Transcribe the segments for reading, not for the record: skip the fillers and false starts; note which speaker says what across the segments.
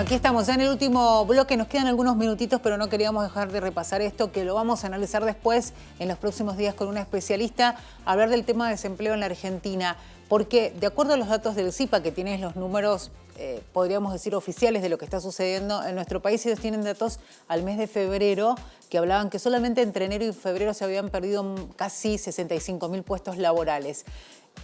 Speaker 1: Aquí estamos ya en el último bloque, nos quedan algunos minutitos, pero no queríamos dejar de repasar esto, que lo vamos a analizar después en los próximos días con una especialista, hablar del tema de desempleo en la Argentina, porque de acuerdo a los datos del CIPA, que tienen los números, podríamos decir, oficiales de lo que está sucediendo en nuestro país, ellos tienen datos al mes de febrero, que hablaban que solamente entre enero y febrero se habían perdido casi 65.000 puestos laborales.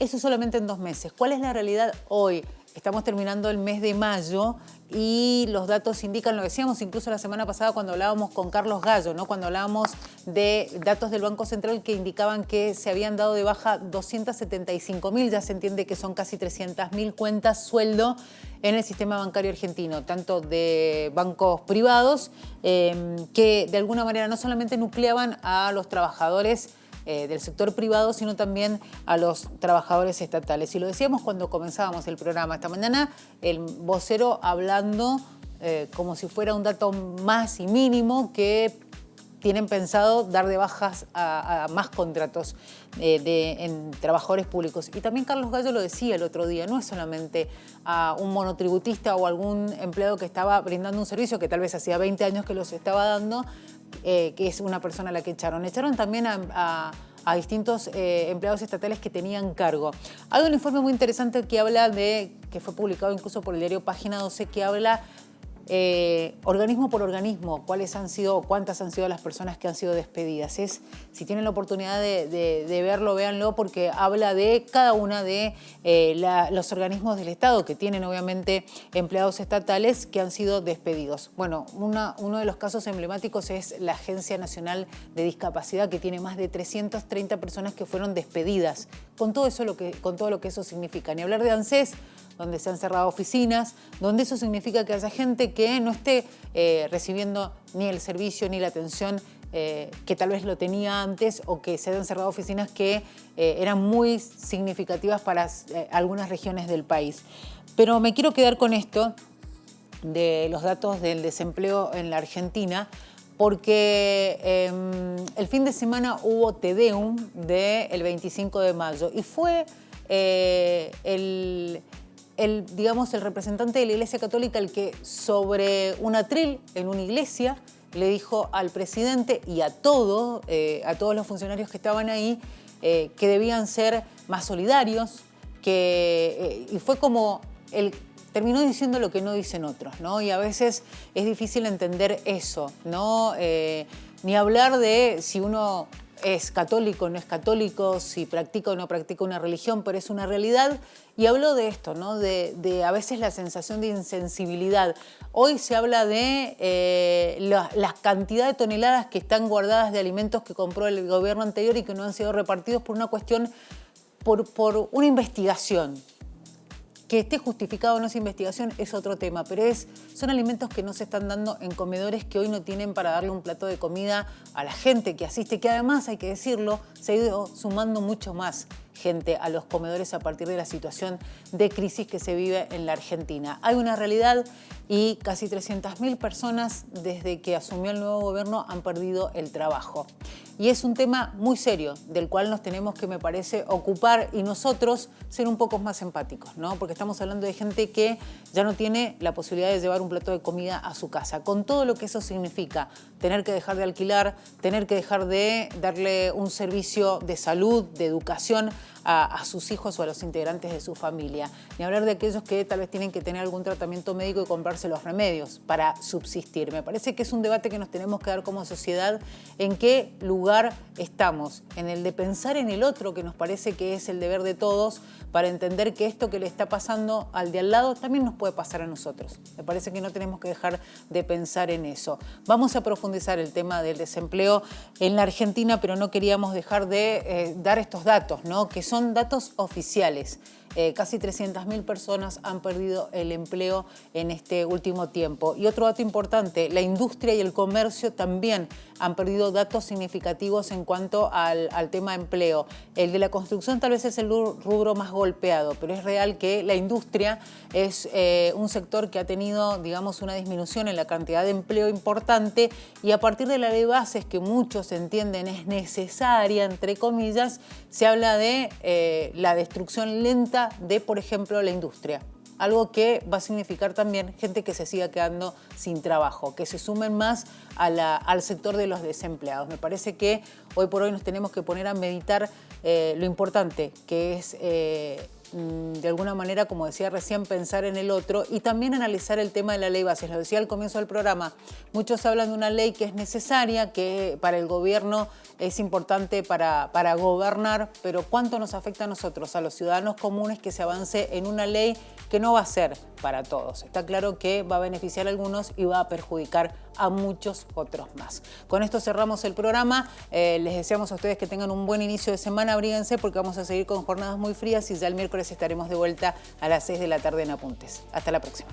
Speaker 1: Eso solamente en 2 meses. ¿Cuál es la realidad hoy? Estamos terminando el mes de mayo y los datos indican, lo decíamos incluso la semana pasada cuando hablábamos con Carlos Gallo, ¿no? Cuando hablábamos de datos del Banco Central que indicaban que se habían dado de baja 275.000, ya se entiende que son casi 300.000 cuentas sueldo en el sistema bancario argentino, tanto de bancos privados que de alguna manera no solamente nucleaban a los trabajadores del sector privado, sino también a los trabajadores estatales. Y lo decíamos cuando comenzábamos el programa. Esta mañana el vocero hablando como si fuera un dato más y mínimo que tienen pensado dar de bajas a más contratos en trabajadores públicos. Y también Carlos Gallo lo decía el otro día, no es solamente a un monotributista o algún empleado que estaba brindando un servicio que tal vez hacía 20 años que los estaba dando, que es una persona a la que echaron. Echaron también a distintos empleados estatales que tenían cargo. Hay un informe muy interesante que habla que fue publicado incluso por el diario Página 12, que habla organismo por organismo, cuántas han sido las personas que han sido despedidas. Si tienen la oportunidad de verlo, véanlo, porque habla de cada una de los organismos del Estado que tienen obviamente empleados estatales que han sido despedidos. Bueno, uno de los casos emblemáticos es la Agencia Nacional de Discapacidad, que tiene más de 330 personas que fueron despedidas, con todo lo que eso significa. Ni hablar de ANSES, donde se han cerrado oficinas, donde eso significa que haya gente que no esté recibiendo ni el servicio ni la atención que tal vez lo tenía antes, o que se hayan cerrado oficinas que eran muy significativas para algunas regiones del país. Pero me quiero quedar con esto de los datos del desempleo en la Argentina, porque el fin de semana hubo Te Deum del 25 de mayo y fue el representante de la Iglesia Católica el que sobre un atril en una iglesia le dijo al presidente y a todos los funcionarios que estaban ahí que debían ser más solidarios, y fue como él terminó diciendo lo que no dicen otros, ¿no? Y a veces es difícil entender eso, ¿no? Ni hablar de si uno es católico o no es católico, si practica o no practica una religión, pero es una realidad. Y habló de esto, ¿no? De a veces la sensación de insensibilidad. Hoy se habla de la cantidad de toneladas que están guardadas de alimentos que compró el gobierno anterior y que no han sido repartidos por una cuestión, por una investigación. Que esté justificado o no esa investigación es otro tema, pero son alimentos que no se están dando en comedores que hoy no tienen para darle un plato de comida a la gente que asiste, que además, hay que decirlo, se ha ido sumando mucho más gente a los comedores a partir de la situación de crisis que se vive en la Argentina. Hay una realidad y casi 300.000 personas desde que asumió el nuevo gobierno han perdido el trabajo. Y es un tema muy serio del cual nos tenemos que, me parece, ocupar y nosotros ser un poco más empáticos, ¿no? Porque estamos hablando de gente que ya no tiene la posibilidad de llevar un plato de comida a su casa, con todo lo que eso significa, tener que dejar de alquilar, tener que dejar de darle un servicio de salud, de educación a sus hijos o a los integrantes de su familia. Ni hablar de aquellos que tal vez tienen que tener algún tratamiento médico y comprarse los remedios para subsistir. Me parece que es un debate que nos tenemos que dar como sociedad, en qué lugar estamos, en el de pensar en el otro, que nos parece que es el deber de todos, para entender que esto que le está pasando al de al lado también nos puede pasar a nosotros. Me parece que no tenemos que dejar de pensar en eso. Vamos a profundizar el tema del desempleo en la Argentina, pero no queríamos dejar de dar estos datos, ¿no? Que son datos oficiales. Casi 300.000 personas han perdido el empleo en este último tiempo. Y otro dato importante, la industria y el comercio también han perdido datos significativos en cuanto al tema de empleo. El de la construcción tal vez es el rubro más golpeado, pero es real que la industria es un sector que ha tenido, digamos, una disminución en la cantidad de empleo importante, y a partir de la ley de bases, que muchos entienden es necesaria, entre comillas, se habla de la destrucción lenta de, por ejemplo, la industria. algo que va a significar también gente que se siga quedando sin trabajo, que se sumen más al sector de los desempleados. Me parece que hoy por hoy nos tenemos que poner a meditar lo importante que es de alguna manera, como decía recién, pensar en el otro y también analizar el tema de la ley bases. Lo decía al comienzo del programa, muchos hablan de una ley que es necesaria, que para el gobierno es importante para gobernar, pero ¿cuánto nos afecta a nosotros, a los ciudadanos comunes, que se avance en una ley que no va a ser para todos? Está claro que va a beneficiar a algunos y va a perjudicar a muchos otros más. Con esto cerramos el programa. Les deseamos a ustedes que tengan un buen inicio de semana. Abríguense porque vamos a seguir con jornadas muy frías y ya el miércoles estaremos de vuelta a las 6 de la tarde en Apuntes. Hasta la próxima.